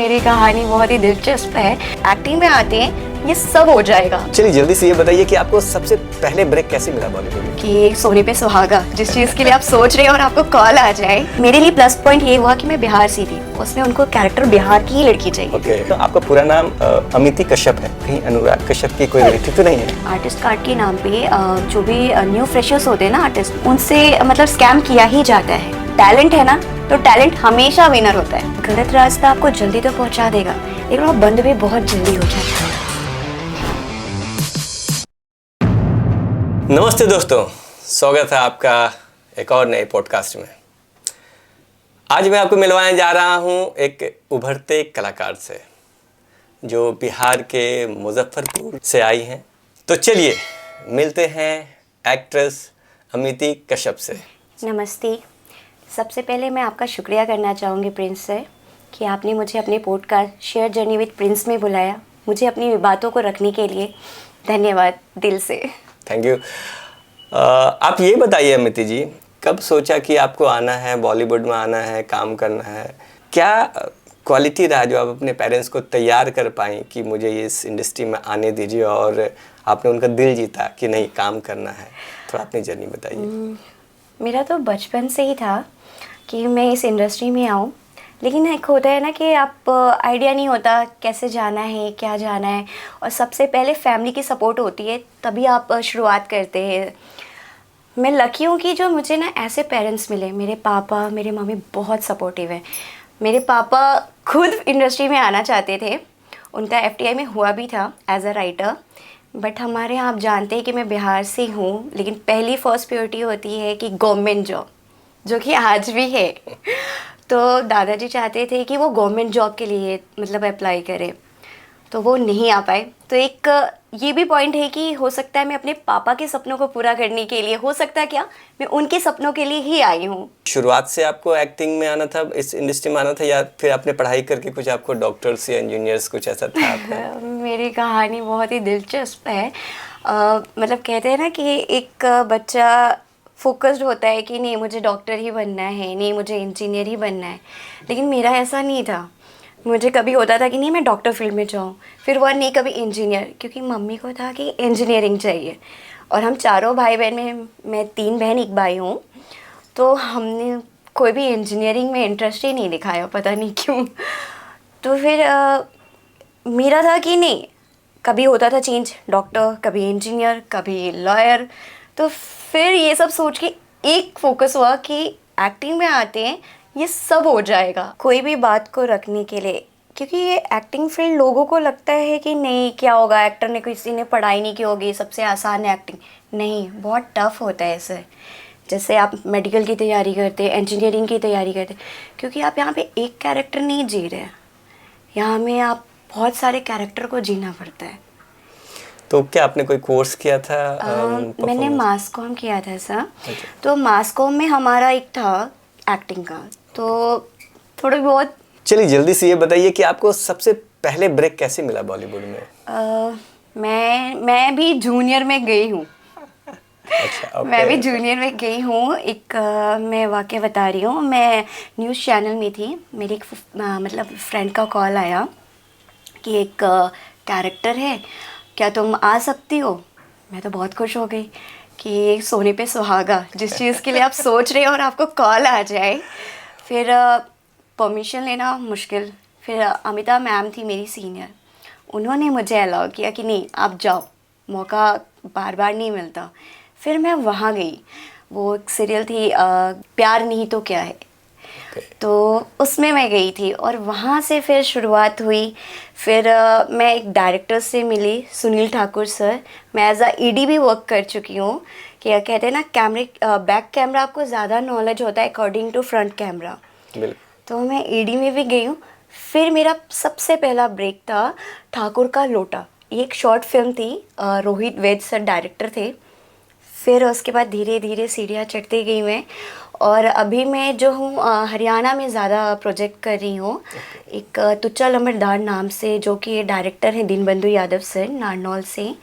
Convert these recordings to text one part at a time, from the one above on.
मेरी कहानी बहुत ही दिलचस्प है। एक्टिंग में आते हैं ये सब हो जाएगा। चलिए जल्दी से ये बताइए कि आपको सबसे पहले ब्रेक कैसे मिला बॉलीवुड में? कि सोने पे सुहागा, जिस चीज के लिए आप सोच रहे हैं और आपको कॉल आ जाए। मेरे लिए प्लस पॉइंट ये हुआ कि मैं बिहार से थी, उसमें उनको कैरेक्टर बिहार की ही लड़की चाहिए। ओके, तो आपका पूरा नाम अमिति कश्यप है, कहीं अनुराग कश्यप की कोई रिलेटिव तो नहीं है? आर्टिस्ट कार्ड के नाम पे जो भी न्यू फ्रेशर्स होते हैं ना आर्टिस्ट, उनसे मतलब स्कैम किया ही जाता है। टैलेंट है ना, तो टैलेंट हमेशा विनर होता है। गलत रास्ता आपको जल्दी तो पहुंचा देगा, लेकिन वो बंद भी बहुत जल्दी हो जाता है। नमस्ते दोस्तों, स्वागत है आपका एक और नए पॉडकास्ट में। आज मैं आपको मिलवाने जा रहा हूं एक उभरते कलाकार से जो बिहार के मुजफ्फरपुर से आई हैं। तो चलिए मिलते हैं एक्ट्रेस अमिति कश्यप से। नमस्ते। सबसे पहले मैं आपका शुक्रिया करना चाहूँगी प्रिंस सर कि आपने मुझे अपने podcast share journey with Prince में बुलाया, मुझे अपनी बातों को रखने के लिए धन्यवाद दिल से। Thank you. आप ये बताइए अमिति जी, कब सोचा कि आपको आना है, बॉलीवुड में आना है, काम करना है? क्या क्वालिटी रहा जो आप अपने पेरेंट्स को तैयार कर पाई कि मुझे इस इंडस्ट्री में आने दीजिए, और आपने उनका दिल जीता कि नहीं काम करना है? थोड़ा अपनी जर्नी बताइए। मेरा तो बचपन से ही था कि मैं इस इंडस्ट्री में आऊँ, लेकिन एक होता है ना कि आप आइडिया नहीं होता कैसे जाना है, क्या जाना है, और सबसे पहले फैमिली की सपोर्ट होती है, तभी आप शुरुआत करते हैं। मैं लकी हूँ कि जो मुझे ना ऐसे पेरेंट्स मिले। मेरे पापा, मेरे मम्मी बहुत सपोर्टिव है। मेरे पापा खुद इंडस्ट्री में आना चाहते थे, उनका FTI में हुआ भी था एज अ राइटर, बट हमारे यहाँ आप जानते हैं कि मैं बिहार से हूँ, लेकिन पहली फर्स्ट प्रायोरिटी होती है कि गवर्नमेंट जॉब, जो कि आज भी है। तो दादाजी चाहते थे कि वो गवर्नमेंट जॉब के लिए मतलब अप्लाई करे, तो वो नहीं आ पाए। तो एक ये भी पॉइंट है कि हो सकता है मैं अपने पापा के सपनों को पूरा करने के लिए, हो सकता है क्या मैं उनके सपनों के लिए ही आई हूँ। शुरुआत से आपको एक्टिंग में आना था, इस इंडस्ट्री में आना था, या फिर आपने पढ़ाई करके कुछ आपको डॉक्टर्स या इंजीनियर्स कुछ ऐसा था आपका? मेरी कहानी बहुत ही दिलचस्प है। मतलब कहते हैं ना कि एक बच्चा फोकस्ड होता है कि नहीं मुझे डॉक्टर ही बनना है, नहीं मुझे इंजीनियर ही बनना है, लेकिन मेरा ऐसा नहीं था। मुझे कभी होता था कि नहीं मैं डॉक्टर फील्ड में जाऊँ, फिर वह नहीं कभी इंजीनियर, क्योंकि मम्मी को था कि इंजीनियरिंग चाहिए। और हम चारों भाई बहन में, मैं 3 बहन 1 भाई हूँ, तो हमने कोई भी इंजीनियरिंग में इंटरेस्ट ही नहीं दिखाया, पता नहीं क्यों। तो फिर मेरा था कि नहीं, कभी होता था चेंज, डॉक्टर, कभी इंजीनियर, कभी लॉयर। तो फिर ये सब सोच के एक फोकस हुआ कि एक्टिंग में आते हैं ये सब हो जाएगा, कोई भी बात को रखने के लिए। क्योंकि ये एक्टिंग फील्ड लोगों को लगता है कि नहीं क्या होगा, एक्टर ने, किसी ने पढ़ाई नहीं की होगी, सबसे आसान है एक्टिंग। नहीं, बहुत टफ होता है सर। जैसे आप मेडिकल की तैयारी करते हैं, इंजीनियरिंग की तैयारी करते हैं, क्योंकि आप यहाँ पे एक कैरेक्टर नहीं जी रहे हैं, यहाँ में आप बहुत सारे कैरेक्टर को जीना पड़ता है। तो क्या आपने कोई कोर्स किया था? मैंने मास कॉम किया था सर। तो मास कॉम में हमारा एक था एक्टिंग का, तो थोड़ी बहुत। चलिए जल्दी से ये बताइए कि आपको सबसे पहले ब्रेक कैसे मिला बॉलीवुड में? मैं भी जूनियर में गई हूँ। अच्छा, okay. मैं भी जूनियर में गई हूँ। एक मैं वाकया बता रही हूँ। मैं न्यूज़ चैनल में थी, मेरी एक मतलब फ्रेंड का कॉल आया कि एक कैरेक्टर है, क्या तुम आ सकती हो? मैं तो बहुत खुश हो गई कि सोने पे सुहागा, जिस चीज़ के लिए आप सोच रहे हो और आपको कॉल आ जाए। फिर परमिशन लेना मुश्किल। फिर अमिता मैम थी मेरी सीनियर, उन्होंने मुझे अलाउ किया कि नहीं आप जाओ, मौका बार बार नहीं मिलता। फिर मैं वहाँ गई। वो एक सीरियल थी प्यार नहीं तो क्या है, तो उसमें मैं गई थी, और वहाँ से फिर शुरुआत हुई। फिर मैं एक डायरेक्टर से मिली, सुनील ठाकुर सर। मैं एज अ ED भी वर्क कर चुकी हूँ। क्या कहते हैं ना, कैमरे बैक कैमरा आपको ज़्यादा नॉलेज होता है अकॉर्डिंग टू फ्रंट कैमरा, तो मैं ED में भी गई हूँ। फिर मेरा सबसे पहला ब्रेक था ठाकुर का लोटा, ये एक शॉर्ट फिल्म थी, रोहित वैद सर डायरेक्टर थे। फिर उसके बाद धीरे धीरे सीढ़ियाँ चढ़ती गई मैं, और अभी मैं जो हूँ हरियाणा में ज़्यादा प्रोजेक्ट कर रही हूँ। एक तुच्चा लंबड़दार नाम से, जो कि डायरेक्टर हैं दीनबंधु यादव सर, नारनौल से।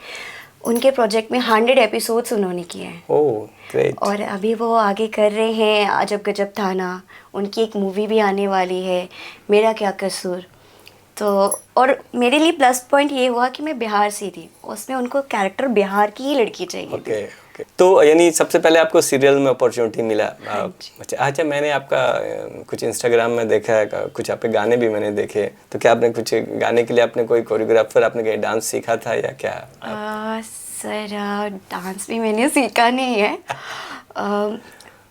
उनके प्रोजेक्ट में 100 एपिसोड्स उन्होंने किए हैं। Oh great. और अभी वो आगे कर रहे हैं अजब गजब थाना, उनकी एक मूवी भी आने वाली है, मेरा क्या कसूर। तो और मेरे लिए प्लस पॉइंट ये हुआ कि मैं बिहार से थी, उसमें उनको कैरेक्टर बिहार की ही लड़की चाहिए थी। Okay okay. तो यानी सबसे पहले आपको सीरियल में अपॉर्चुनिटी मिला। अच्छा, मैंने आपका कुछ इंस्टाग्राम में देखा है, कुछ आपके गाने भी मैंने देखे, तो क्या आपने कुछ गाने के लिए आपने कोई कोरियोग्राफर, आपने कहीं डांस सीखा था या क्या? सर डांस भी मैंने सीखा नहीं है।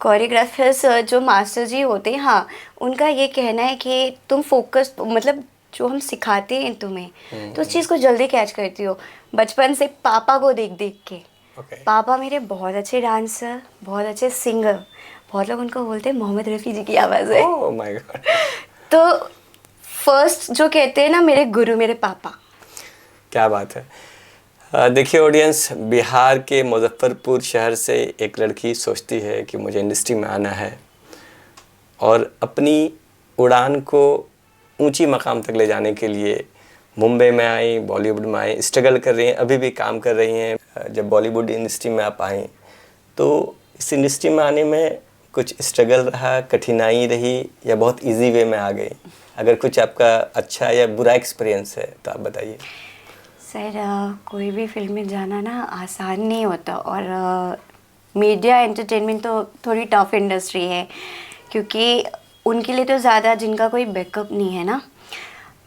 कोरियोग्राफर्स जो मास्टर जी होते हैं, हाँ, उनका ये कहना है कि तुम फोकस, मतलब जो हम सिखाते हैं तुम्हें तो उस चीज़ को जल्दी कैच करती हो। बचपन से पापा को देख देख के, पापा मेरे बहुत अच्छे डांसर, बहुत अच्छे सिंगर, बहुत लोग उनको बोलते हैं मोहम्मद रफ़ी जी की आवाज़ है। Oh my God. तो फर्स्ट जो कहते हैं ना, मेरे गुरु मेरे पापा। क्या बात है। देखिए ऑडियंस, बिहार के मुजफ्फरपुर शहर से एक लड़की सोचती है कि मुझे इंडस्ट्री में आना है और अपनी उड़ान को ऊंची मकाम तक ले जाने के लिए मुंबई में आई, बॉलीवुड में आई, स्ट्रगल कर रही हैं, अभी भी काम कर रही हैं। जब बॉलीवुड इंडस्ट्री में आप आई तो इस इंडस्ट्री में आने में कुछ स्ट्रगल रहा, कठिनाई रही, या बहुत इजी वे में आ गई? अगर कुछ आपका अच्छा या बुरा एक्सपीरियंस है तो आप बताइए। सर कोई भी फिल्म में जाना ना आसान नहीं होता, और मीडिया एंटरटेनमेंट तो थोड़ी टफ इंडस्ट्री है, क्योंकि उनके लिए तो ज़्यादा जिनका कोई बैकअप नहीं है ना।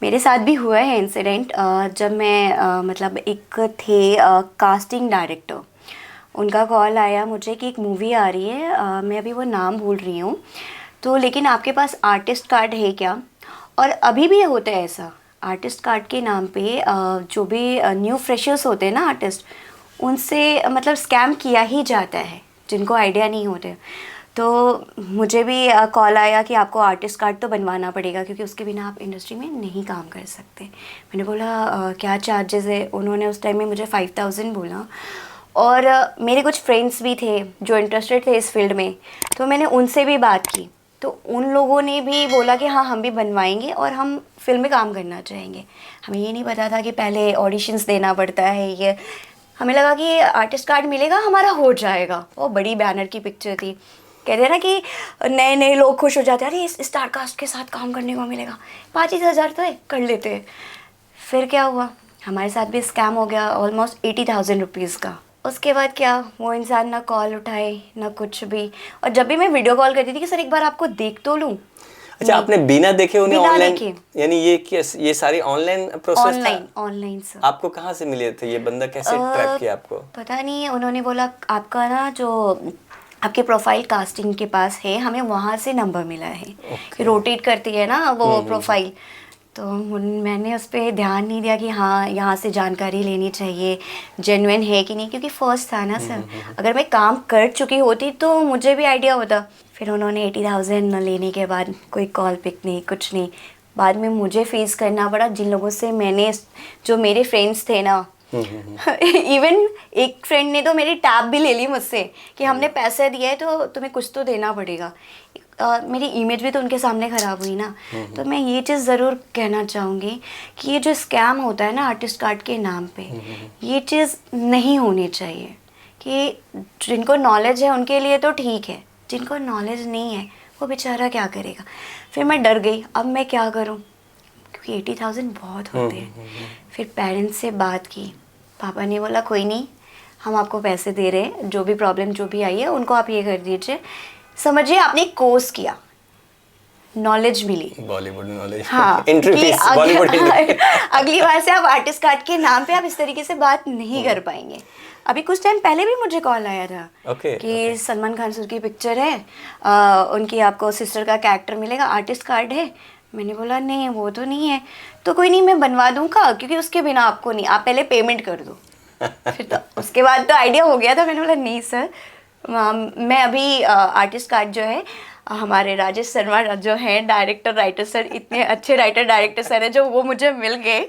मेरे साथ भी हुआ है इंसिडेंट, जब मैं मतलब एक थे कास्टिंग डायरेक्टर, उनका कॉल आया मुझे कि एक मूवी आ रही है, मैं अभी वो नाम भूल रही हूँ, तो लेकिन आपके पास आर्टिस्ट कार्ड है क्या? और अभी भी होता है ऐसा, आर्टिस्ट कार्ड के नाम पे जो भी न्यू फ्रेशर्स होते हैं ना आर्टिस्ट, उनसे मतलब स्कैम किया ही जाता है, जिनको आइडिया नहीं होते। तो मुझे भी कॉल आया कि आपको आर्टिस्ट कार्ड तो बनवाना पड़ेगा, क्योंकि उसके बिना आप इंडस्ट्री में नहीं काम कर सकते। मैंने बोला क्या चार्जेस है? उन्होंने उस टाइम में मुझे 5000 बोला, और मेरे कुछ फ्रेंड्स भी थे जो इंटरेस्टेड थे इस फील्ड में, तो मैंने उनसे भी बात की, तो उन लोगों ने भी बोला कि हाँ हम भी बनवाएंगे और हम फिल्म में काम करना चाहेंगे। हमें ये नहीं पता था कि पहले ऑडिशंस देना पड़ता है, ये हमें लगा कि आर्टिस्ट कार्ड मिलेगा हमारा हो जाएगा। वो बड़ी बैनर की पिक्चर थी, कहते हैं ना कि नए नए लोग खुश हो जाते हैं, अरे इस स्टार कास्ट के साथ काम करने को मिलेगा, 5000 तो है, कर लेते हैं। फिर क्या हुआ, हमारे साथ भी स्कैम हो गया ऑलमोस्ट 80,000 रुपीज़ का। उसके बाद क्या, वो इंसान ना कॉल उठाए ना कुछ भी, और जब भी मैं वीडियो कॉल करती थी कि सर एक बार आपको देख तो लूँ। अच्छा, आपने बिना देखे उन्हें बिना ऑनलाइन, देखे। यानी ये सारी ऑनलाइन प्रोसेस था? Online online sir. आपको कहाँ से मिले थे ये बंदा, कैसे ट्रैप किया आपको? पता नहीं, उन्होंने बोला आपका ना जो आपके प्रोफाइल कास्टिंग के पास है, हमें वहाँ से नंबर मिला है। रोटेट करती है ना वो प्रोफाइल, तो मैंने उस पर ध्यान नहीं दिया कि हाँ यहाँ से जानकारी लेनी चाहिए जेन्युइन है कि नहीं, क्योंकि फर्स्ट था ना सर। अगर मैं काम कर चुकी होती तो मुझे भी आइडिया होता। फिर उन्होंने 80,000 लेने के बाद कोई कॉल पिक नहीं, कुछ नहीं। बाद में मुझे फेस करना पड़ा जिन लोगों से मैंने, जो मेरे फ्रेंड्स थे ना, इवन एक फ्रेंड ने तो मेरी टैब भी ले ली मुझसे कि हमने पैसे दिए हैं तो तुम्हें कुछ तो देना पड़ेगा। मेरी इमेज भी तो उनके सामने ख़राब हुई ना। तो मैं ये चीज़ ज़रूर कहना चाहूँगी कि ये जो स्कैम होता है ना आर्टिस्ट कार्ड के नाम पे, ये चीज़ नहीं होनी चाहिए। कि जिनको नॉलेज है उनके लिए तो ठीक है, जिनको नॉलेज नहीं है वो बेचारा क्या करेगा। फिर मैं डर गई, अब मैं क्या करूँ, क्योंकि 80,000 बहुत होते हैं। फिर पेरेंट्स से बात की, पापा ने बोला कोई नहीं, हम आपको पैसे दे रहे हैं, जो भी प्रॉब्लम जो भी आई है उनको आप ये कर दीजिए। समझिए आपने कोर्स किया, नॉलेज मिली, बॉलीवुड नॉलेज। हाँ, एंट्री कि फीस बॉलीवुड। अगली बार से आप आर्टिस्ट कार्ड के नाम पे आप इस तरीके से बात नहीं कर पाएंगे। अभी कुछ टाइम पहले भी मुझे कॉल आया था कि सलमान खान सर की पिक्चर है, उनकी आपको सिस्टर का कैरेक्टर मिलेगा, आर्टिस्ट कार्ड है। मैंने बोला नहीं वो तो नहीं है। तो कोई नहीं, मैं बनवा दूंगा, क्योंकि उसके बिना आपको नहीं, आप पहले पेमेंट कर दो। फिर तो उसके बाद तो आइडिया हो गया था। मैंने बोला नहीं सर, मैं अभी आर्टिस्ट कार्ड जो है, हमारे राजेश शर्मा जो हैं डायरेक्टर राइटर सर, इतने अच्छे राइटर डायरेक्टर सर हैं जो वो मुझे मिल गए,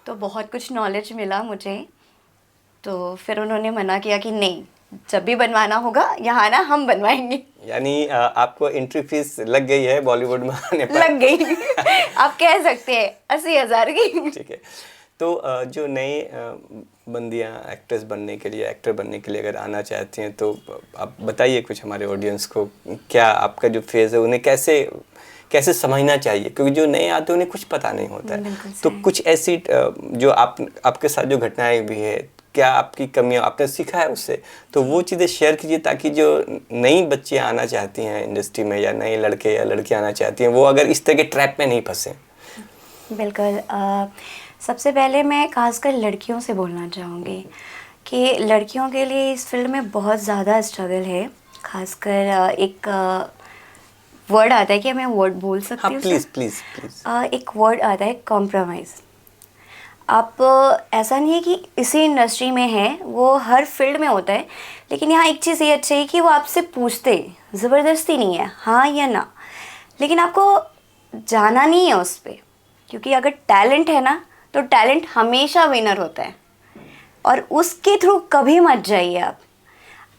तो बहुत कुछ नॉलेज मिला मुझे। तो फिर उन्होंने मना किया कि नहीं, जब भी बनवाना होगा यहाँ ना हम बनवाएंगे। यानी आपको एंट्री फीस लग गई है बॉलीवुड में आने पर? लग गई। आप कह सकते हैं 80,000 की। ठीक है। तो जो नए बंदियां एक्ट्रेस बनने के लिए, एक्टर बनने के लिए अगर आना चाहती हैं तो आप बताइए कुछ हमारे ऑडियंस को, क्या आपका जो फेज़ है उन्हें कैसे कैसे समझना चाहिए, क्योंकि जो नए आते हैं उन्हें कुछ पता नहीं होता है। बिल्कुल तो सही। कुछ ऐसी जो आपके साथ जो घटनाएं भी है, क्या आपकी कमियां आपने सीखा है उससे, तो वो चीज़ें शेयर कीजिए ताकि जो नई बच्चियां आना चाहती हैं इंडस्ट्री में, या नए लड़के या लड़कियां आना चाहती हैं, वो अगर इस तरह के ट्रैप में नहीं फंसे। बिल्कुल। सबसे पहले मैं खासकर लड़कियों से बोलना चाहूँगी कि लड़कियों के लिए इस फील्ड में बहुत ज़्यादा स्ट्रगल है। खासकर एक वर्ड आता है, कि मैं वर्ड बोल हाँ सकती हूँ प्लीज़ सर? Please please. एक वर्ड आता है कॉम्प्रोमाइज़। आप ऐसा नहीं है कि इसी इंडस्ट्री में है, वो हर फील्ड में होता है, लेकिन यहाँ एक चीज़ ये अच्छी है कि वो आपसे पूछते, ज़बरदस्ती नहीं है, हाँ या ना, लेकिन आपको जाना नहीं है उस पर, क्योंकि अगर टैलेंट है ना तो टैलेंट हमेशा विनर होता है, और उसके थ्रू कभी मत जाइए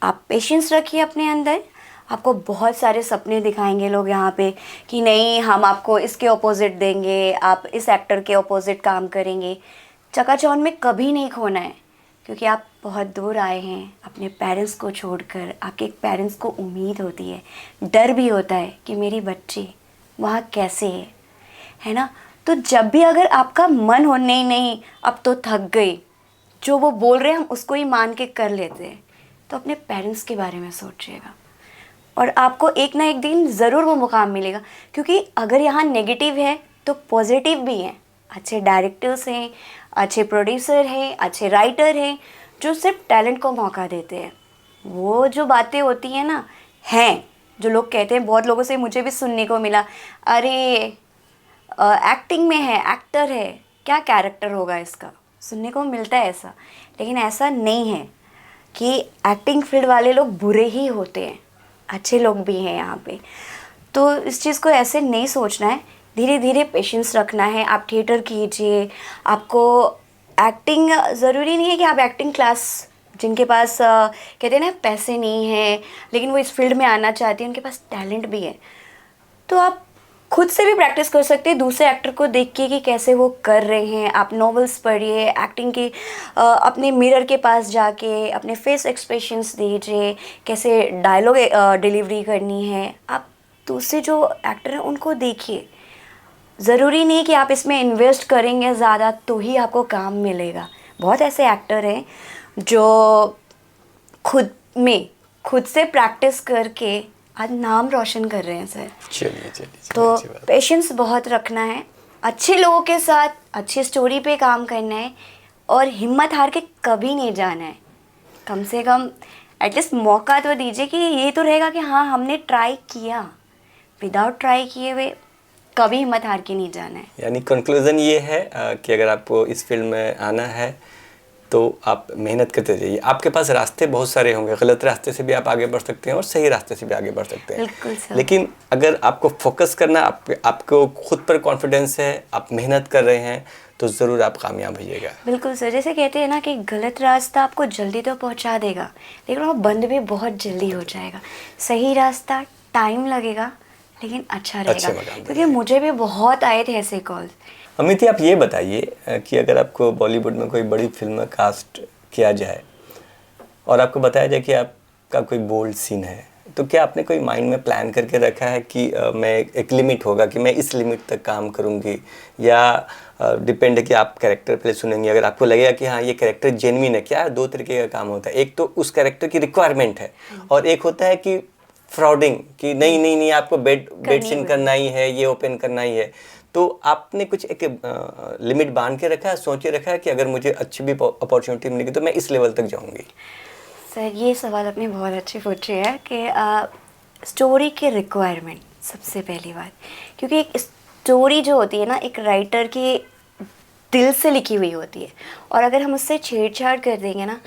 आप पेशेंस रखिए अपने अंदर। आपको बहुत सारे सपने दिखाएंगे लोग यहाँ पे कि नहीं हम आपको इसके ऑपोजिट देंगे, आप इस एक्टर के ऑपोजिट काम करेंगे। चकाचौंध में कभी नहीं खोना है, क्योंकि आप बहुत दूर आए हैं अपने पेरेंट्स को छोड़कर। आपके पेरेंट्स को उम्मीद होती है, डर भी होता है कि मेरी बच्ची वहाँ कैसे है ना। तो जब भी अगर आपका मन हो नहीं नहीं अब तो थक गई, जो वो बोल रहे हैं हम उसको ही मान के कर लेते हैं, तो अपने पेरेंट्स के बारे में सोचिएगा, और आपको एक ना एक दिन ज़रूर वो मुकाम मिलेगा। क्योंकि अगर यहाँ नेगेटिव है तो पॉजिटिव भी है। अच्छे डायरेक्टर्स हैं, अच्छे प्रोड्यूसर हैं, अच्छे राइटर हैं, जो सिर्फ टैलेंट को मौका देते हैं। वो जो बातें होती हैं ना, हैं जो लोग कहते हैं, बहुत लोगों से मुझे भी सुनने को मिला, अरे एक्टिंग में है, एक्टर है, क्या कैरेक्टर होगा इसका, सुनने को मिलता है ऐसा। लेकिन ऐसा नहीं है कि एक्टिंग फील्ड वाले लोग बुरे ही होते हैं, अच्छे लोग भी हैं यहाँ पे। तो इस चीज़ को ऐसे नहीं सोचना है, धीरे धीरे पेशेंस रखना है। आप थिएटर कीजिए, आपको एक्टिंग ज़रूरी नहीं है कि आप एक्टिंग क्लास, जिनके पास कहते हैं ना पैसे नहीं हैं लेकिन वो इस फील्ड में आना चाहते हैं, उनके पास टैलेंट भी है, तो आप खुद से भी प्रैक्टिस कर सकते हैं दूसरे एक्टर को देख के कि कैसे वो कर रहे हैं। आप नॉवेल्स पढ़िए, एक्टिंग की अपने मिरर के पास जाके अपने फेस एक्सप्रेशंस दीजिए, कैसे डायलॉग डिलीवरी करनी है। आप दूसरे जो एक्टर हैं उनको देखिए। ज़रूरी नहीं कि आप इसमें इन्वेस्ट करेंगे ज़्यादा तो ही आपको काम मिलेगा। बहुत ऐसे एक्टर हैं जो खुद से प्रैक्टिस करके आज नाम रोशन कर रहे हैं सर। चलिए चलिए, तो अच्छी बात। पेशेंस बहुत रखना है, अच्छे लोगों के साथ अच्छी स्टोरी पे काम करना है, और हिम्मत हार के कभी नहीं जाना है। कम से कम एटलीस्ट मौका तो दीजिए, कि ये तो रहेगा कि हाँ हमने ट्राई किया। विदाउट ट्राई किए हुए कभी हिम्मत हार के नहीं जाना है। यानी कंक्लूजन ये है कि अगर आपको इस फील्ड में आना है तो आप मेहनत करते जाइए। आपके पास रास्ते बहुत सारे होंगे, गलत रास्ते से भी आप आगे बढ़ सकते हैं और सही रास्ते से भी आगे बढ़ सकते हैं। बिल्कुल सर। लेकिन अगर आपको फोकस करना, आपको खुद पर कॉन्फिडेंस है, आप मेहनत कर रहे हैं, तो ज़रूर आप कामयाब होइएगा। बिल्कुल सर, जैसे कहते हैं ना कि गलत रास्ता आपको जल्दी तो पहुंचा देगा, लेकिन वो बंद भी बहुत जल्दी हो जाएगा। सही रास्ता टाइम लगेगा लेकिन अच्छा अच्छे रहेगा। मकाम पे क्योंकि मुझे भी बहुत आए थे ऐसे कॉल्स। अमित, आप ये बताइए कि अगर आपको बॉलीवुड में कोई बड़ी फिल्म में कास्ट किया जाए और आपको बताया जाए कि आपका कोई बोल्ड सीन है, तो क्या आपने कोई माइंड में प्लान करके रखा है कि मैं एक लिमिट होगा कि मैं इस लिमिट तक काम करूंगी, या डिपेंड है कि आप कैरेक्टर पहले सुनेंगे, अगर आपको लगेगा कि हाँ ये कैरेक्टर जेन्युइन है? क्या दो तरीके का काम होता है, एक तो उस कैरेक्टर की रिक्वायरमेंट है और एक होता है कि फ्रॉडिंग, कि नहीं नहीं नहीं आपको बेड सीन करना ही है, ये ओपन करना ही है। तो आपने कुछ एक लिमिट बांध के रखा है, सोचे रखा है कि अगर मुझे अच्छी भी अपॉर्चुनिटी मिलेगी तो मैं इस लेवल तक जाऊंगी? सर ये सवाल आपने बहुत अच्छी पूछे है कि स्टोरी के रिक्वायरमेंट सबसे पहली बात, क्योंकि एक स्टोरी जो होती है ना एक राइटर के दिल से लिखी हुई होती है, और अगर हम उससे छेड़छाड़ कर देंगे ना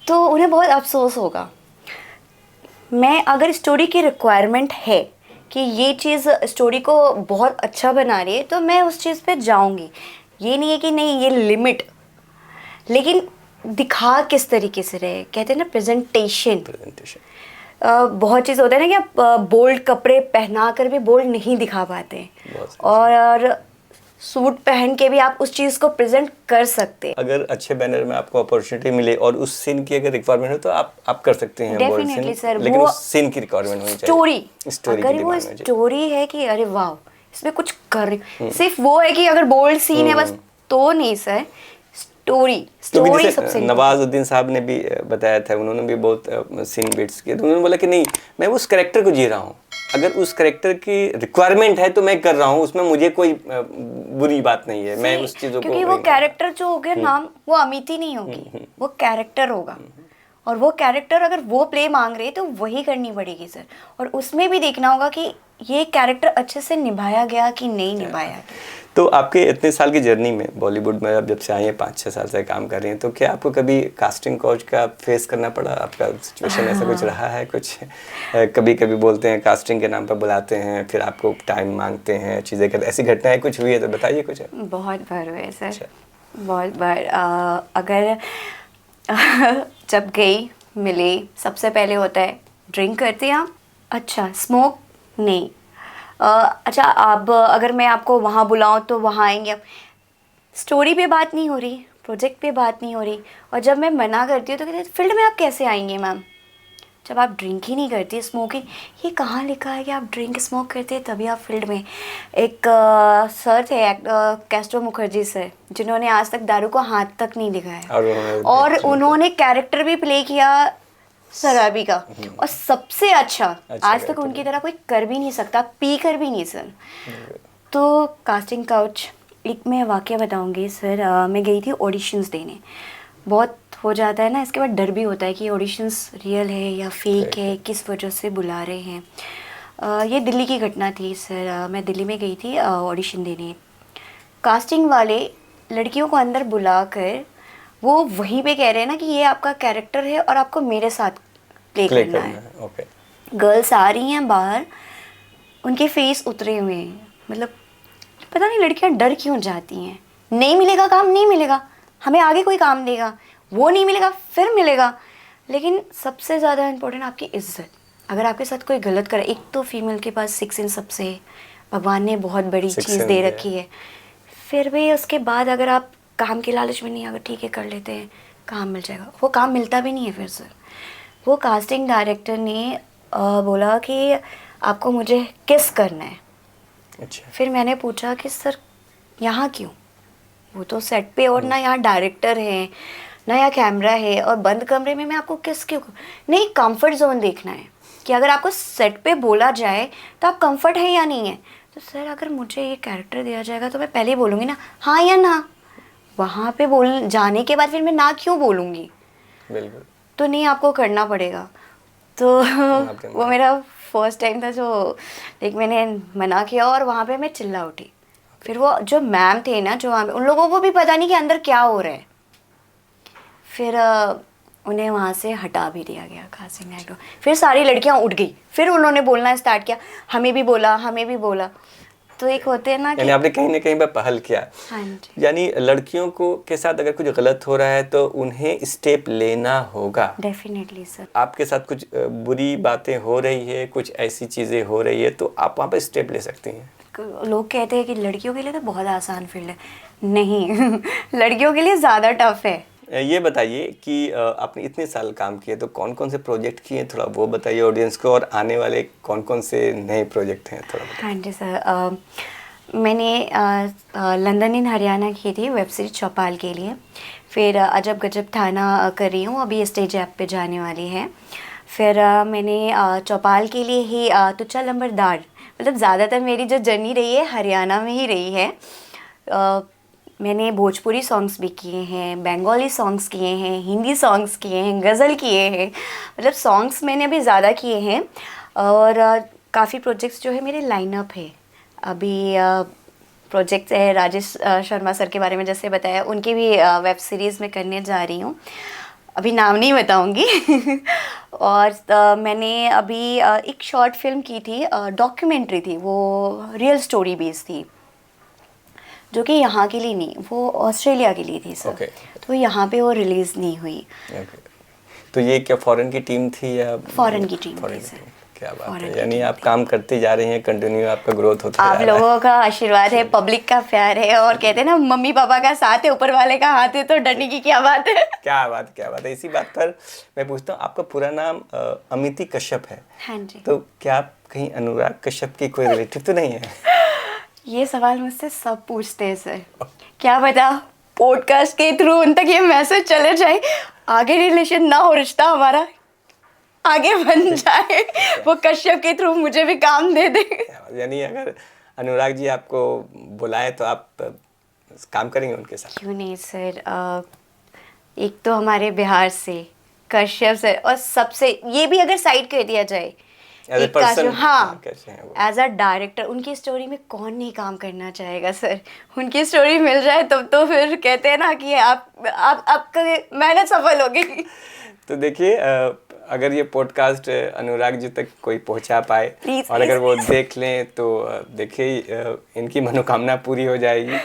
तो उन्हें बहुत अफसोस होगा। मैं अगर स्टोरी की रिक्वायरमेंट है कि ये चीज़ स्टोरी को बहुत अच्छा बना रही है तो मैं उस चीज़ पे जाऊंगी। ये नहीं है कि नहीं ये लिमिट, लेकिन दिखा किस तरीके से रहे, कहते हैं ना प्रेजेंटेशन। बहुत चीज़ होता है ना कि आप बोल्ड कपड़े पहना कर भी बोल्ड नहीं दिखा पाते, और सूट पहन के भी आप उस चीज़ को प्रेजेंट कर सकते हैं। अगर अच्छे बैनर में आपको अपॉर्चुनिटी मिले और उस सीन की अगर रिक्वायरमेंट हो तो आप कर सकते हैं डेफिनेटली सर, लेकिन वो उस सीन की रिक्वायरमेंट होनी चाहिए। स्टोरी अगर वो स्टोरी है कि अरे वाह इसमें कुछ कर रही हूँ। सिर्फ वो है कि अगर बोल्ड सीन है बस तो नहीं सर, स्टोरी क्योंकि स्टोरी जैसे सबसे नवाजुद्दीन साहब ने भी बताया था, उन्होंने भी बहुत सीन बिट्स किए, तो उन्होंने बोला कि नहीं मैं उस कैरेक्टर को जी रहा हूँ, अगर उस कैरेक्टर की रिक्वायरमेंट है तो मैं कर रहा हूँ, उसमें मुझे कोई बुरी बात नहीं है, मैं उस चीज़ों को क्योंकि वो कैरेक्टर जो हो गया नाम वो अमिति नहीं होगी, वो कैरेक्टर होगा। और वो कैरेक्टर अगर वो प्ले मांग रहे तो वही करनी पड़ेगी सर। और उसमें भी देखना होगा कि ये कैरेक्टर अच्छे से निभाया गया कि नहीं निभाया गया। तो आपके इतने साल की जर्नी में बॉलीवुड में, अब जब से आई हैं 5-6 साल से काम कर रही हैं, तो क्या आपको कभी कास्टिंग काउच का फेस करना पड़ा? आपका सिचुएशन ऐसा कुछ रहा है? कुछ कभी कभी बोलते हैं कास्टिंग के नाम पर बुलाते हैं, फिर आपको टाइम मांगते हैं, चीज़ें कर, ऐसी घटनाएं कुछ हुई है तो बताइए कुछ। बहुत बार हुए सर। अच्छा। बहुत बार। अगर जब गई मिली, सबसे पहले होता है ड्रिंक करते हैं आप? अच्छा, स्मोक नहीं। अच्छा, आप अगर मैं आपको वहाँ बुलाऊँ तो वहाँ आएंगे आप? स्टोरी पे बात नहीं हो रही, प्रोजेक्ट पे बात नहीं हो रही। और जब मैं मना करती हूँ तो कहते हैं फील्ड में आप कैसे आएंगे मैम, जब आप ड्रिंक ही नहीं करती, स्मोकिंग, ये कहाँ लिखा है कि आप ड्रिंक स्मोक करते हैं तभी आप फील्ड में। एक सर थे कैस्ट्रो मुखर्जी सर, जिन्होंने आज तक दारू को हाथ तक नहीं दिखाया, और उन्होंने कैरेक्टर भी प्ले किया शराबी का, और सबसे अच्छा आज तक उनकी तरह कोई कर भी नहीं सकता, पी कर भी नहीं सर। तो कास्टिंग काउच, एक मैं वाकया बताऊंगी सर। मैं गई थी ऑडिशंस देने। बहुत हो जाता है ना, इसके बाद डर भी होता है कि ऑडिशंस रियल है या फेक है, किस वजह से बुला रहे हैं। ये दिल्ली की घटना थी सर। मैं दिल्ली में गई थी ऑडिशन देने। कास्टिंग वाले लड़कियों को अंदर बुलाकर वो वहीं पे कह रहे हैं ना कि ये आपका कैरेक्टर है और आपको मेरे साथ प्ले करना है। ओके। गर्ल्स आ रही हैं बाहर, उनके फेस उतरे हुए हैं, मतलब पता नहीं लड़कियां डर क्यों जाती हैं। नहीं मिलेगा काम, नहीं मिलेगा, हमें आगे कोई काम देगा, वो नहीं मिलेगा फिर मिलेगा। लेकिन सबसे ज़्यादा इम्पोर्टेंट आपकी इज्जत। अगर आपके साथ कोई गलत करे, एक तो फीमेल के पास 6 इंच सबसे भगवान ने बहुत बड़ी चीज़ दे रखी है, फिर भी उसके बाद अगर आप काम के लालच में नहीं, अगर ठीक है कर लेते हैं काम मिल जाएगा, वो काम मिलता भी नहीं है फिर सर। वो कास्टिंग डायरेक्टर ने बोला कि आपको मुझे किस करना है। अच्छा। फिर मैंने पूछा कि सर यहाँ क्यों, वो तो सेट पे, और ना यहाँ डायरेक्टर है ना यहाँ कैमरा है, और बंद कमरे में मैं आपको किस क्यों? नहीं, कंफर्ट जोन देखना है कि अगर आपको सेट पे बोला जाए तो आप कंफर्ट है या नहीं है। तो सर अगर मुझे ये कैरेक्टर दिया जाएगा तो मैं पहले ही बोलूँगी ना हाँ या ना, वहाँ पे बोल जाने के बाद फिर मैं ना क्यों बोलूँगी? बिल्कुल। तो नहीं, आपको करना पड़ेगा। तो वो मेरा फर्स्ट टाइम था जो लाइक मैंने मना किया, और वहाँ पे मैं चिल्ला उठी। फिर वो जो मैम थे ना, जो वहाँ पे, उन लोगों को भी पता नहीं कि अंदर क्या हो रहा है। फिर उन्हें वहाँ से हटा भी दिया गया कास्टिंग डायरेक्टर। फिर सारी लड़कियाँ उठ गई, फिर उन्होंने बोलना स्टार्ट किया, हमें भी बोला, हमें भी बोला। तो एक होते हैं ना यानी कि आपने कहीं ना कहीं पर पहल किया। हाँ जी, यानी लड़कियों को के साथ अगर कुछ गलत हो रहा है तो उन्हें स्टेप लेना होगा। Definitely sir. आपके साथ कुछ बुरी बातें हो रही है, कुछ ऐसी चीज़ें हो रही है, तो आप वहाँ पे स्टेप ले सकती हैं। लोग कहते हैं कि लड़कियों के लिए तो बहुत आसान फील्ड है, नहीं लड़कियों के लिए ज़्यादा टफ है। ये बताइए कि आपने इतने साल काम किए तो कौन कौन से प्रोजेक्ट किए, थोड़ा वो बताइए ऑडियंस को, और आने वाले कौन कौन से नए प्रोजेक्ट हैं थोड़ा बताइए। हाँ जी सर। मैंने लंदन इन हरियाणा की थी वेब सीरीज चौपाल के लिए। फिर अजब गजब थाना कर रही हूँ, अभी स्टेज ऐप पे जाने वाली है। फिर मैंने चौपाल के लिए ही तुच्चा लंबरदार, मतलब ज़्यादातर मेरी जो जर्नी रही है हरियाणा में ही रही है। मैंने भोजपुरी सॉन्ग्स भी किए हैं, बंगाली सॉन्ग्स किए हैं, हिंदी सॉन्ग्स किए हैं, गज़ल किए हैं, मतलब सॉन्ग्स मैंने अभी ज़्यादा किए हैं। और काफ़ी प्रोजेक्ट्स जो है मेरे लाइनअप है अभी। प्रोजेक्ट्स है राजेश शर्मा सर के बारे में जैसे बताया, उनकी भी वेब सीरीज़ में करने जा रही हूँ, अभी नाम नहीं बताऊंगी और मैंने अभी एक शॉर्ट फिल्म की थी, डॉक्यूमेंट्री थी, वो रियल स्टोरी बेस्ड थी, जो कि यहाँ के लिए नहीं, वो ऑस्ट्रेलिया के लिए थी सर। Okay. तो यहाँ पे वो रिलीज़ नहीं हुई। Okay. तो ये क्या फॉरेन की टीम थी या फॉरेन की टीम फॉरेन थी की सर। टीम? क्या बात फॉरेन है, की यानी टीम आप थी। काम करते जा रहे हैं, कंटिन्यू आपका ग्रोथ होता आप जा रहा है। लोगों का आशीर्वाद है, पब्लिक का प्यार है, और कहते हैं ना मम्मी पापा का साथ है, ऊपर वाले का हाथ है, तो डरने की क्या बात है। क्या बात, क्या बात है। इसी बात पर मैं पूछता हूँ, आपका पूरा नाम अमिति कश्यप है, हाँ जी। तो क्या आप कहीं अनुराग कश्यप की कोई रिलेटिव तो नहीं है? ये सवाल मुझसे सब पूछते हैं सर। क्या पता पॉडकास्ट के थ्रू उन तक ये मैसेज चले जाए, आगे रिलेशन ना हो, रिश्ता हमारा आगे बन जाए, वो कश्यप के थ्रू मुझे भी काम दे दे। यानी अगर अनुराग जी आपको बुलाए तो आप काम करेंगे उनके साथ? क्यों नहीं सर। एक तो हमारे बिहार से कश्यप सर, और सबसे ये भी अगर साइड कर दिया जाए, As a एक काजू, person, हाँ, कैसे हैं वो? एज अ डायरेक्टर उनकी स्टोरी में कौन नहीं काम करना चाहेगा सर। उनकी स्टोरी मिल जाए तब तो फिर कहते हैं ना कि आप आपका मेहनत सफल होगी। तो देखिए, अगर ये पॉडकास्ट अनुराग जी तक कोई पहुंचा पाए Please, और अगर please. वो देख लें तो देखिए इनकी मनोकामना पूरी हो जाएगी।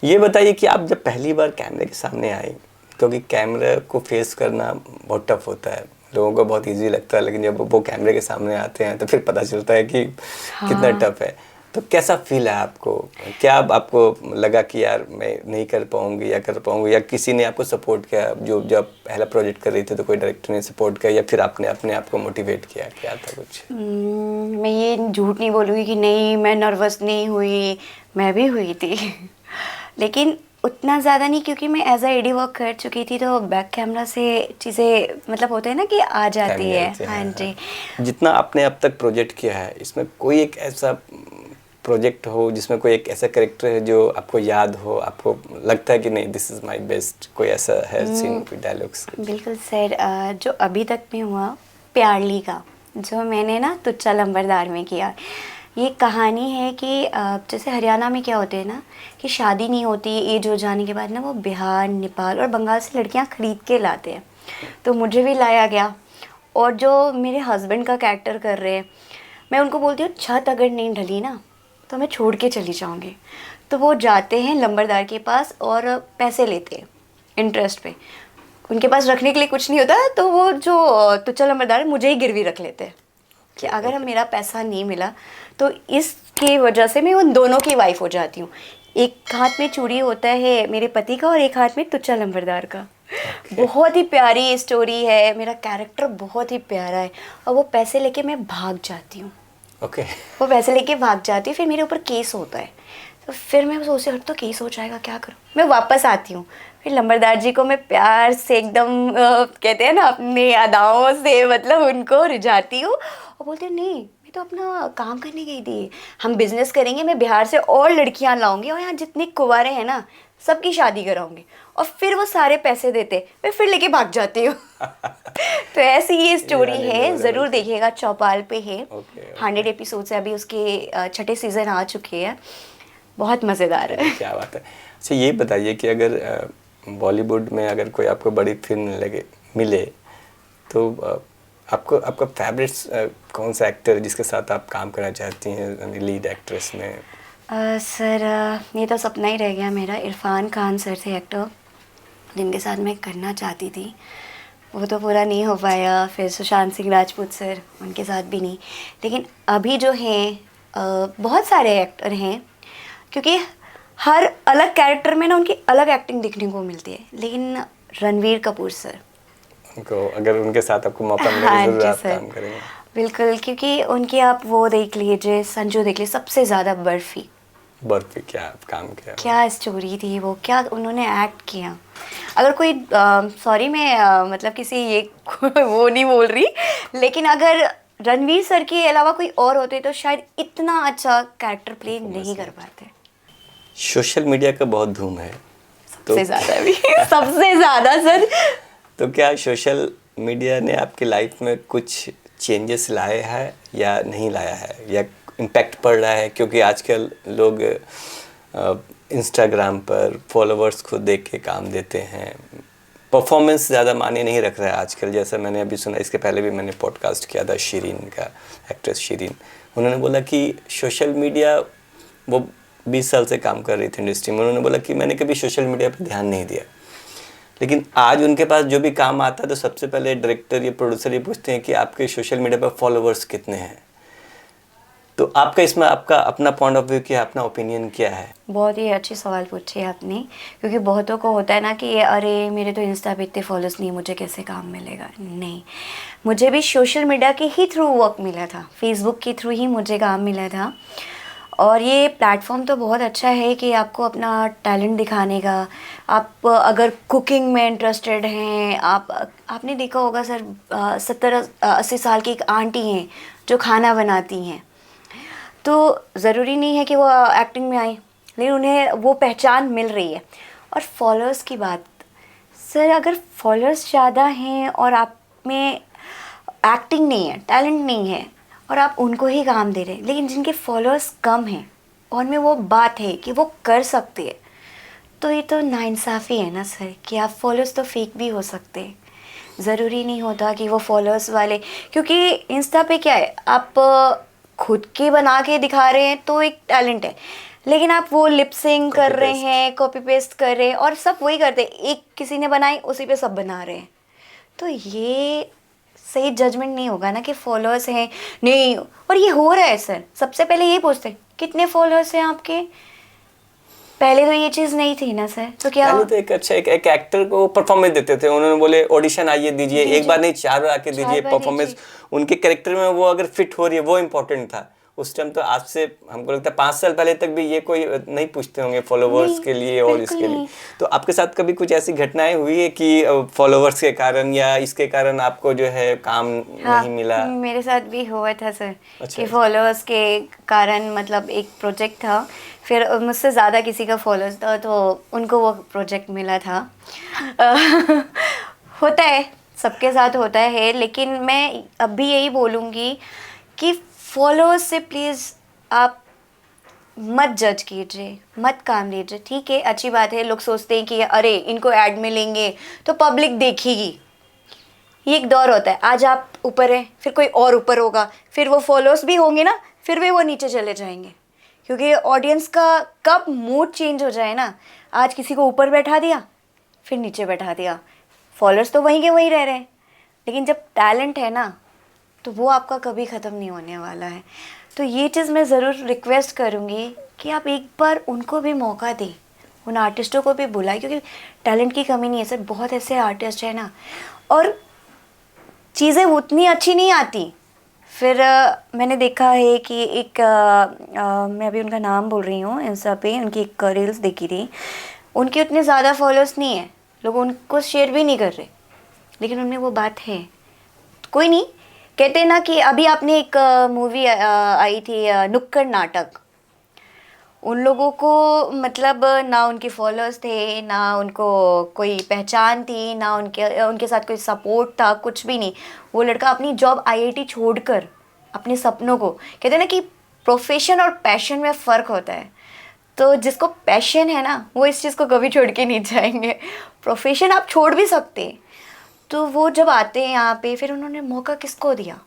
ये बताइए कि आप जब पहली बार कैमरे के सामने आए, क्योंकि कैमरे को फेस करना बहुत टफ होता है, लोगों को बहुत इजी लगता है, लेकिन जब वो कैमरे के सामने आते हैं तो फिर पता चलता है कि कितना टफ है। तो कैसा फील है आपको? क्या आपको लगा कि यार मैं नहीं कर पाऊंगी या कर पाऊंगी, या किसी ने आपको सपोर्ट किया? जो जब पहला प्रोजेक्ट कर रही थी तो कोई डायरेक्टर ने सपोर्ट किया, या फिर आपने अपने आप को मोटिवेट किया? क्या था कुछ? मैं ये झूठ नहीं बोलूँगी कि नहीं मैं नर्वस नहीं हुई, मैं भी हुई थी। लेकिन उतना ज़्यादा नहीं, क्योंकि मैं एज अ एडी वर्क कर चुकी थी, तो बैक कैमरा से चीज़ें मतलब होते हैं ना कि आ जाती है। हाँ जी। जितना आपने अब तक प्रोजेक्ट किया है, इसमें कोई एक ऐसा प्रोजेक्ट हो जिसमें कोई एक ऐसा कैरेक्टर है जो आपको याद हो, आपको लगता है कि नहीं दिस इज़ माय बेस्ट, कोई ऐसा है सीन, कोई डायलॉग्स? बिल्कुल सर। जो अभी तक में हुआ प्यारली का, जो मैंने ना तुच्चा लंबरदार में किया, ये कहानी है कि जैसे हरियाणा में क्या होते हैं ना कि शादी नहीं होती, एज हो जाने के बाद ना वो बिहार, नेपाल और बंगाल से लड़कियां खरीद के लाते हैं। तो मुझे भी लाया गया, और जो मेरे हस्बैंड का कैरेक्टर कर रहे हैं, मैं उनको बोलती हूँ छत अगर नहीं ढली ना तो मैं छोड़ के चली जाऊँगी। तो वो जाते हैं लंबरदार के पास और पैसे लेते हैं इंटरेस्ट पे। उनके पास रखने के लिए कुछ नहीं होता, तो वो जो तुच्चा लंबरदार है मुझे ही गिरवी रख लेते हैं कि अगर हम मेरा पैसा नहीं मिला तो इसकी वजह से मैं उन दोनों की वाइफ हो जाती हूँ। एक हाथ में चूड़ी होता है मेरे पति का और एक हाथ में तुच्चा लंबरदार का। बहुत ही प्यारी स्टोरी है, मेरा कैरेक्टर बहुत ही प्यारा है, और वो पैसे लेके मैं भाग जाती हूँ। ओके। वो पैसे लेके भाग जाती है, फिर मेरे ऊपर केस होता है। तो फिर मैं सोचती हूँ तो केस हो जाएगा, क्या करूँ। मैं वापस आती हूँ, फिर लंबरदार जी को मैं प्यार से एकदम कहते हैं ना अपने अदाओं से मतलब उनको रिझाती हूँ, और बोलते हैं नहीं मैं तो अपना काम करने गई थी, हम बिजनेस करेंगे, मैं बिहार से और लड़कियाँ लाऊंगी और यहाँ जितने कुंवारे हैं ना सबकी शादी कराऊंगी। और फिर वो सारे पैसे देते, मैं फिर लेके भाग जाती हूँ। तो ऐसी ये स्टोरी है, ज़रूर देखिएगा, चौपाल पे है। 100 एपिसोड्स है, अभी उसके छठे सीज़न आ चुके हैं, बहुत मज़ेदार है। क्या बात है। अच्छा ये बताइए कि अगर बॉलीवुड में अगर कोई आपको बड़ी फिल्म मिले तो आपको आपका फेवरेट कौन सा एक्टर है जिसके साथ आप काम करना चाहती हैं लीड एक्ट्रेस में? सर ये तो सपना ही रह गया मेरा। इरफान खान सर थे एक्टर जिनके साथ मैं करना चाहती थी, वो तो पूरा नहीं हो पाया। फिर सुशांत सिंह राजपूत सर, उनके साथ भी नहीं। लेकिन अभी जो हैं बहुत सारे एक्टर हैं, क्योंकि हर अलग कैरेक्टर में ना उनकी अलग एक्टिंग देखने को मिलती है। लेकिन रणवीर कपूर सर, उनको अगर उनके साथ आपको मौका मिले हाँ जरूर जी आप सर, काम करेंगे? बिल्कुल। क्योंकि उनके आप वो देख लीजिए, संजू देख लीजिए, सबसे ज़्यादा बर्फी, बर्फी क्या काम किया, क्या स्टोरी थी वो, क्या उन्होंने एक्ट किया। अगर कोई सॉरी मैं मतलब किसी ये वो नहीं बोल रही, लेकिन अगर रणवीर सर के अलावा कोई और होते तो शायद इतना अच्छा कैरेक्टर प्ले नहीं कर पाते। सोशल मीडिया का बहुत धूम है, सबसे ज़्यादा भी सबसे ज़्यादा सर। तो क्या सोशल मीडिया ने आपकी लाइफ में कुछ चेंजेस लाए हैं या नहीं लाया है, या इम्पैक्ट पड़ रहा है? क्योंकि आजकल लोग इंस्टाग्राम पर फॉलोअर्स को देख के काम देते हैं, परफॉर्मेंस ज़्यादा मायने नहीं रख रहा है आजकल। जैसा मैंने अभी सुना, इसके पहले भी मैंने पॉडकास्ट किया था शिरीन का, एक्ट्रेस शिरीन, उन्होंने बोला कि सोशल मीडिया, वो 20 साल से काम कर रही थी इंडस्ट्री में, उन्होंने बोला कि मैंने कभी सोशल मीडिया पर ध्यान नहीं दिया, लेकिन आज उनके पास जो भी काम आता है तो सबसे पहले डायरेक्टर या प्रोड्यूसर ये पूछते हैं कि आपके सोशल मीडिया पर फॉलोअर्स कितने हैं। तो आपका इसमें आपका अपना पॉइंट ऑफ व्यू क्या, अपना ओपिनियन क्या है? बहुत ही अच्छी सवाल पूछे आपने, क्योंकि बहुतों को होता है ना कि अरे मेरे तो इंस्टा पे इतने फॉलोअर्स नहीं, मुझे कैसे काम मिलेगा। नहीं, मुझे भी सोशल मीडिया के ही थ्रू वर्क मिला था, फेसबुक के थ्रू ही मुझे काम मिला था। और ये प्लेटफॉर्म तो बहुत अच्छा है कि आपको अपना टैलेंट दिखाने का। आप अगर कुकिंग में इंटरेस्टेड हैं, आपने देखा होगा सर, 70-80 साल की एक आंटी हैं जो खाना बनाती हैं, तो ज़रूरी नहीं है कि वो एक्टिंग में आए, लेकिन उन्हें वो पहचान मिल रही है। और फॉलोअर्स की बात सर, अगर फॉलोअर्स ज़्यादा हैं और आप में एक्टिंग नहीं है, टैलेंट नहीं है, और आप उनको ही काम दे रहे हैं, लेकिन जिनके फॉलोअर्स कम हैं और में वो बात है कि वो कर सकते हैं, तो ये तो नाइंसाफ़ी है ना सर कि आप फॉलोअर्स तो फेक भी हो सकते हैं। ज़रूरी नहीं होता कि वो फॉलोअर्स वाले, क्योंकि इंस्टा पे क्या है, आप खुद के बना के दिखा रहे हैं तो एक टैलेंट है, लेकिन आप वो लिप सिंक कर रहे हैं, कॉपी पेस्ट कर रहे हैं, और सब वही करते हैं, एक किसी ने बनाई उसी पे सब बना रहे हैं, तो ये सही जजमेंट नहीं होगा ना कि फॉलोअर्स हैं नहीं। और ये हो रहा है सर, सबसे पहले ये पूछते हैं कितने फॉलोअर्स हैं आपके, पहले तो ये चीज़ नहीं थी ना सर, तो क्या पहले तो एक अच्छा एक एक्टर को परफॉर्मेंस देते थे, उन्होंने बोले ऑडिशन आइए दीजिए, एक बार नहीं 4 बार आके दीजिए परफॉर्मेंस, उनके कैरेक्टर में वो अगर फिट हो रही है वो इम्पोर्टेंट था उस टाइम। तो आज से हमको लगता है 5 साल पहले तक भी ये कोई नहीं पूछते होंगे फॉलोवर्स के लिए और इसके लिए। तो आपके साथ कभी कुछ ऐसी घटनाएं हुई है कि फॉलोवर्स के कारण या इसके कारण आपको जो है काम नहीं मिला? मेरे साथ भी हुआ था सर। अच्छा। कि फॉलोअर्स के कारण, मतलब एक प्रोजेक्ट था, फिर मुझसे ज़्यादा किसी का फॉलोअर्स था तो उनको वो प्रोजेक्ट मिला था। होता है, सबके साथ होता है, लेकिन मैं अब भी यही बोलूँगी कि फॉलोअर्स से प्लीज़ आप मत जज कीजिए, मत काम लीजिए। ठीक है, अच्छी बात है, लोग सोचते हैं कि अरे इनको ऐड मिलेंगे तो पब्लिक देखेगी, ये एक दौर होता है, आज आप ऊपर हैं फिर कोई और ऊपर होगा, फिर वो फॉलोअर्स भी होंगे ना, फिर भी वो नीचे चले जाएंगे, क्योंकि ऑडियंस का कब मूड चेंज हो जाए ना, आज किसी को ऊपर बैठा दिया फिर नीचे बैठा दिया, फॉलोअर्स तो वहीं के वहीं रह रहे हैं, लेकिन जब टैलेंट है ना तो वो आपका कभी ख़त्म नहीं होने वाला है। तो ये चीज़ मैं ज़रूर रिक्वेस्ट करूँगी कि आप एक बार उनको भी मौका दें, उन आर्टिस्टों को भी बुलाएं, क्योंकि टैलेंट की कमी नहीं है सर, बहुत ऐसे आर्टिस्ट हैं ना, और चीज़ें उतनी अच्छी नहीं आती। फिर मैंने देखा है कि एक मैं अभी उनका नाम बोल रही हूँ, इंस्टा पे उनकी एक रील्स देखी थी, उनके उतने ज़्यादा फॉलोअर्स नहीं है, लोग उनको शेयर भी नहीं कर रहे, लेकिन उनमें वो बात है। कोई नहीं, कहते ना कि अभी आपने एक मूवी आई थी नुक्कड़ नाटक, उन लोगों को मतलब ना उनके फॉलोअर्स थे, ना उनको कोई पहचान थी, ना उनके साथ कोई सपोर्ट था, कुछ भी नहीं। वो लड़का अपनी जॉब आईआईटी छोड़कर अपने सपनों को, कहते हैं ना कि प्रोफेशन और पैशन में फ़र्क होता है, तो जिसको पैशन है ना वो इस चीज़ को कभी छोड़ के नहीं जाएंगे। प्रोफेशन आप छोड़ भी सकते हैं। तो वो जब आते हैं यहाँ पे, फिर उन्होंने मौका किसको दिया,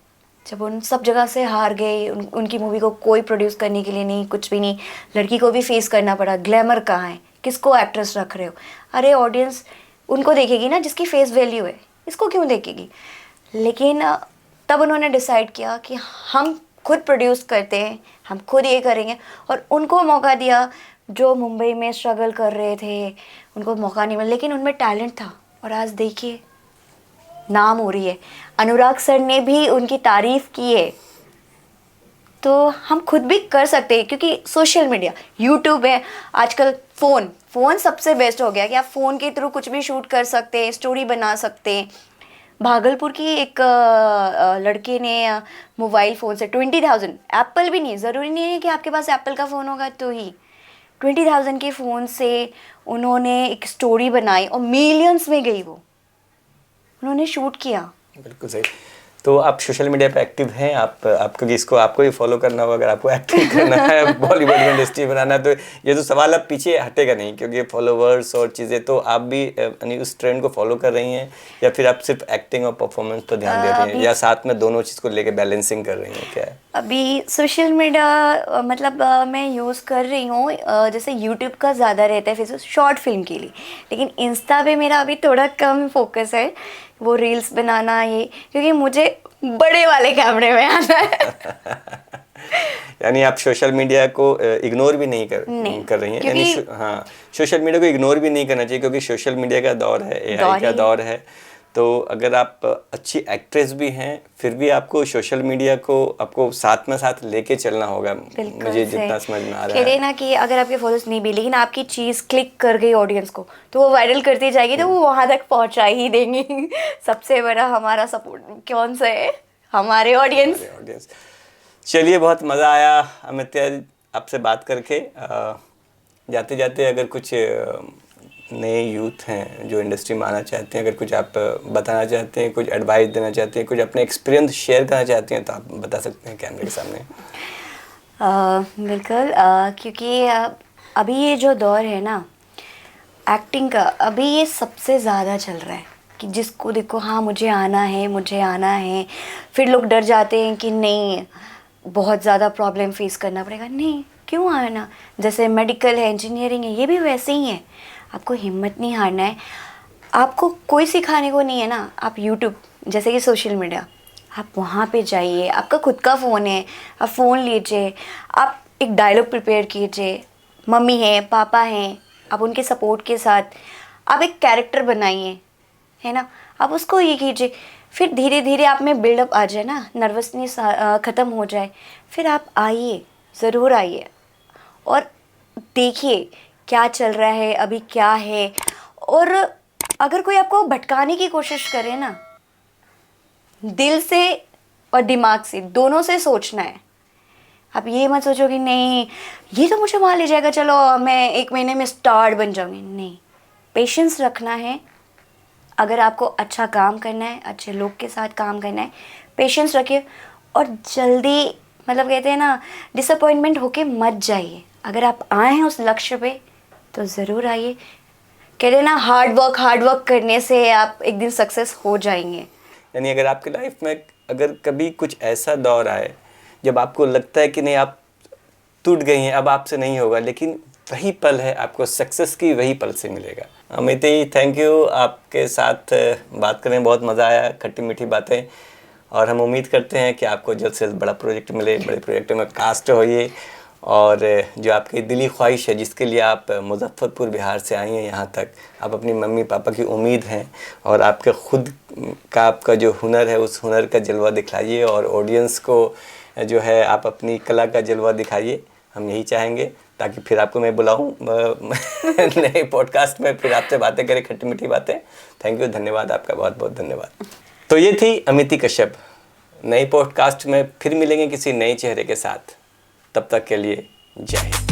जब उन सब जगह से हार गए, उनकी मूवी को कोई प्रोड्यूस करने के लिए नहीं, कुछ भी नहीं, लड़की को भी फेस करना पड़ा, ग्लैमर कहाँ है, किसको एक्ट्रेस रख रहे हो, अरे ऑडियंस उनको देखेगी ना जिसकी फेस वैल्यू है, इसको क्यों देखेगी। लेकिन तब उन्होंने डिसाइड किया कि हम खुद प्रोड्यूस करते हैं, हम खुद ये करेंगे, और उनको मौका दिया जो मुंबई में स्ट्रगल कर रहे थे, उनको मौका नहीं मिला, लेकिन उनमें टैलेंट था, और आज देखिए नाम हो रही है। अनुराग सर ने भी उनकी तारीफ की है। तो हम खुद भी कर सकते हैं, क्योंकि सोशल मीडिया, यूट्यूब है आजकल, फ़ोन सबसे बेस्ट हो गया कि आप फ़ोन के थ्रू कुछ भी शूट कर सकते हैं, स्टोरी बना सकते हैं। भागलपुर की एक लड़के ने मोबाइल फ़ोन से 20,000, एप्पल भी नहीं, ज़रूरी नहीं है कि आपके पास एप्पल का फ़ोन होगा तो ही, 20,000 के फ़ोन से उन्होंने एक स्टोरी बनाई और मिलियंस में गई, वो उन्होंने शूट किया। बिल्कुल सही। तो आप सोशल मीडिया पे एक्टिव हैं, आपको इसको आपको ही फॉलो करना होगा अगर आपको एक्टिंग करना है, बॉलीवुड में इंडस्ट्री बनाना है, तो ये तो सवाल अब पीछे हटेगा नहीं, क्योंकि फॉलोवर्स और चीज़ें, तो आप भी यानी उस ट्रेंड को फॉलो कर रही हैं, या फिर आप सिर्फ एक्टिंग और परफॉर्मेंस पर ध्यान दे रही हैं, या साथ में दोनों चीज़ को लेके बैलेंसिंग कर रही हैं, क्या है? अभी सोशल मीडिया मतलब मैं यूज़ कर रही हूँ, जैसे यूट्यूब का ज़्यादा रहता है फेसबुक शॉर्ट फिल्म के लिए, लेकिन इंस्टा पे मेरा अभी थोड़ा कम फोकस है, वो रील्स बनाना ये, क्योंकि मुझे बड़े वाले कैमरे में आना है। यानी आप सोशल मीडिया को इग्नोर भी नहीं कर रही हैं, यानी हाँ, सोशल मीडिया को इग्नोर भी नहीं करना चाहिए, क्योंकि सोशल मीडिया का दौर है, एआई का दौर है, तो अगर आप अच्छी एक्ट्रेस भी हैं फिर भी आपको सोशल मीडिया को आपको साथ में साथ लेके चलना होगा, मुझे जितना समझ में आ रहा कहते है। हैं ना कि अगर आपके फॉलोअर्स नहीं भी लेकिन आपकी चीज़ क्लिक कर गई ऑडियंस को तो वो वायरल करती जाएगी तो वो वहाँ तक पहुँचा ही देंगी। सबसे बड़ा हमारा सपोर्ट कौन सा है? हमारे ऑडियंस। ऑडियंस। चलिए, बहुत मज़ा आया अमित्या आपसे बात करके। जाते जाते अगर कुछ नए यूथ हैं जो इंडस्ट्री में आना चाहते हैं, अगर कुछ आप बताना चाहते हैं, कुछ एडवाइस देना चाहते हैं, कुछ अपने एक्सपीरियंस शेयर करना चाहते हैं तो आप बता सकते हैं कैमरे के सामने। बिल्कुल, क्योंकि अभी ये जो दौर है ना एक्टिंग का, अभी ये सबसे ज़्यादा चल रहा है कि जिसको देखो हाँ मुझे आना है, मुझे आना है। फिर लोग डर जाते हैं कि नहीं बहुत ज़्यादा प्रॉब्लम फेस करना पड़ेगा। नहीं, क्यों आना? जैसे मेडिकल है, इंजीनियरिंग है, ये भी वैसे ही है। आपको हिम्मत नहीं हारना है। आपको कोई सिखाने को नहीं है ना। आप यूट्यूब जैसे कि सोशल मीडिया, आप वहाँ पे जाइए, आपका खुद का फ़ोन है, आप फ़ोन लीजिए, आप एक डायलॉग प्रिपेयर कीजिए। मम्मी है, पापा हैं, आप उनके सपोर्ट के साथ आप एक कैरेक्टर बनाइए, है ना। आप उसको ये कीजिए, फिर धीरे धीरे आप में बिल्डअप आ जाए ना, नर्वसनेस ख़त्म हो जाए, फिर आप आइए, ज़रूर आइए और देखिए क्या चल रहा है अभी, क्या है। और अगर कोई आपको भटकाने की कोशिश करे ना, दिल से और दिमाग से दोनों से सोचना है। आप ये मत सोचो कि नहीं ये तो मुझे मान ले जाएगा, चलो मैं 1 महीने में स्टार बन जाऊंगी। नहीं, पेशेंस रखना है। अगर आपको अच्छा काम करना है, अच्छे लोग के साथ काम करना है, पेशेंस रखिए और जल्दी मतलब कहते हैं ना डिसअपॉइंटमेंट होके मत जाइए। अगर आप आए हैं उस लक्ष्य पे तो ज़रूर आइए। कहते हैं ना हार्ड वर्क करने से आप एक दिन सक्सेस हो जाएंगे। यानी अगर आपकी लाइफ में अगर कभी कुछ ऐसा दौर आए जब आपको लगता है कि नहीं आप टूट गई हैं, अब आपसे नहीं होगा, लेकिन वही पल है आपको सक्सेस की, वही पल से मिलेगा। अमिति, थैंक यू, आपके साथ बात करने में बहुत मज़ा आया, खट्टी मीठी बातें। और हम उम्मीद करते हैं कि आपको जल्द से जल्द बड़ा प्रोजेक्ट मिले, बड़े प्रोजेक्ट में कास्ट होइए और जो आपकी दिली ख्वाहिश है जिसके लिए आप मुजफ्फरपुर बिहार से आई हैं यहाँ तक, आप अपनी मम्मी पापा की उम्मीद हैं और आपके खुद का आपका जो हुनर है उस हुनर का जलवा दिखाइए और ऑडियंस को जो है आप अपनी कला का जलवा दिखाइए। हम यही चाहेंगे ताकि फिर आपको मैं बुलाऊं नए पॉडकास्ट में, फिर आपसे बातें करें, खट्टी मीठी बातें। थैंक यू, धन्यवाद आपका, बहुत बहुत धन्यवाद। तो ये थी अमिति कश्यप। नए पॉडकास्ट में फिर मिलेंगे किसी नए चेहरे के साथ। तब तक के लिए जय हिंद।